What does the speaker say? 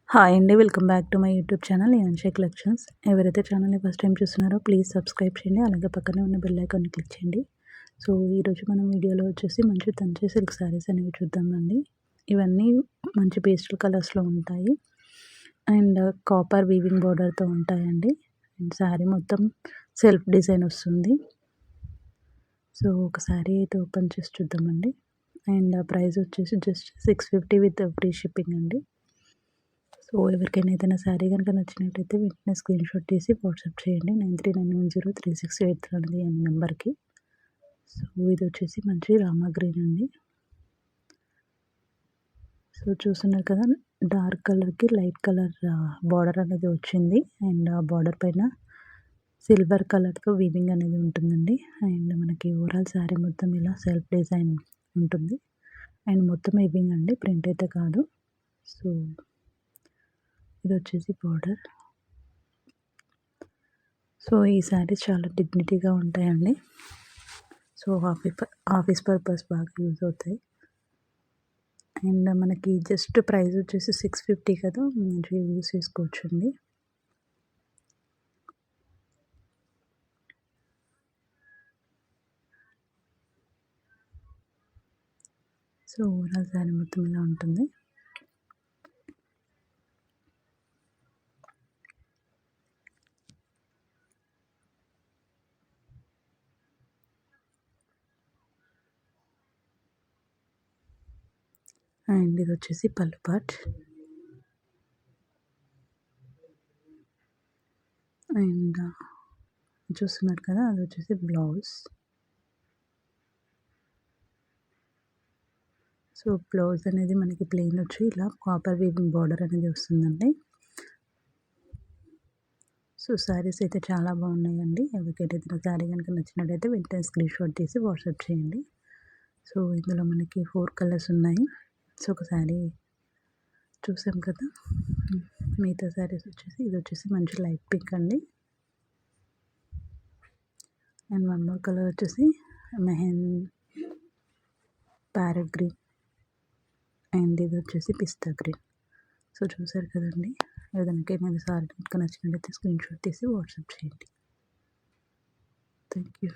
Hi అండి. Welcome back to my YouTube channel యాన్షే collections. ఎవరైతే ఛానల్‌ని ఫస్ట్ టైం చూస్తున్నారో ప్లీజ్ సబ్స్క్రైబ్ చేయండి. అలాగే పక్కనే ఉన్న బెల్ ఐకాన్‌ని క్లిక్ చేయండి. సో, ఈరోజు మనం వీడియోలో వచ్చేసి మంచి తంచే సిల్క్ శారీస్ అనేవి చూద్దామండి. ఇవన్నీ మంచి పేస్టల్ కలర్స్‌లో ఉంటాయి. అండ్ కాపర్ వీవింగ్ బోర్డర్‌తో ఉంటాయండి. అండ్ శారీ మొత్తం సెల్ఫ్ డిజైన్ వస్తుంది. సో, ఒక శారీ అయితే ఓపెన్ చేసి చూద్దామండి. అండ్ ప్రైస్ వచ్చేసి జస్ట్ 650 విత్ ఫ్రీ షిప్పింగ్ అండి. సో, ఎవరికైనా ఏదైనా శారీ గనుక నచ్చినట్టయితే వెంటనే స్క్రీన్‌షాట్ తీసి వాట్సాప్ చేయండి. 9391033683 అనేది ఈ నెంబర్‌కి. సో, ఇదొచ్చేసి మంచి రామా గ్రీన్ అండి. సో, చూస్తున్నారు కదా! డార్క్ కలర్‌కి లైట్ కలర్ బార్డర్ అనేది వచ్చింది. అండ్ ఆ బార్డర్ పైన సిల్వర్ కలర్‌తో వీవింగ్ అనేది ఉంటుందండి. అండ్ మనకి ఓవరాల్ శారీ మొత్తం ఇలా సెల్ఫ్ డిజైన్ ఉంటుంది. అండ్ మొత్తం వీవింగ్ అండి, ప్రింట్ అయితే కాదు. So, ఇదొచ్చేసి border. సో, ఈ శారీస్ చాలా డిగ్నిటీగా ఉంటాయండి. సో, ఆఫీస్ పర్పస్ బాగా యూజ్ అవుతాయి. అండ్ మనకి జస్ట్ ప్రైస్ వచ్చేసి 650 కదా! మంచిగా యూజ్ చేసుకోవచ్చండి. సో, ఓవరాల్ శారీ మొత్తం ఇలా ఉంటుంది. అండ్ ఇది వచ్చేసి పళ్ళు పార్ట్. అండ్ చూస్తున్నారు కదా! అది వచ్చేసి బ్లౌజ్. సో, బ్లౌజ్ అనేది మనకి ప్లెయిన్ వచ్చి ఇలా కాపర్ వీవింగ్ బార్డర్ అనేది వస్తుందండి. సో, శారీస్ అయితే చాలా బాగున్నాయండి. ఎవరికైతే ఏదైనా శారీ కనుక నచ్చినట్టయితే వెంటనే స్క్రీన్‌షాట్ తీసి వాట్సాప్ చేయండి. సో, ఇందులో మనకి 4 కలర్స్ ఉన్నాయి. సో, ఒక శారీ చూసాం కదా! మిగతా శారీస్ వచ్చేసి ఇదొచ్చేసి మంచి లైట్ పింక్ అండి. అండ్ వన్ మోర్ కలర్ వచ్చేసి ప్యారెట్ గ్రీన్. అండ్ ఇది వచ్చేసి పిస్తా గ్రీన్. సో, చూసారు కదండి! ఏదైనా శారీ కనుక నచ్చినట్టయితే స్క్రీన్‌షాట్ తీసి వాట్సాప్ చేయండి. Thank you.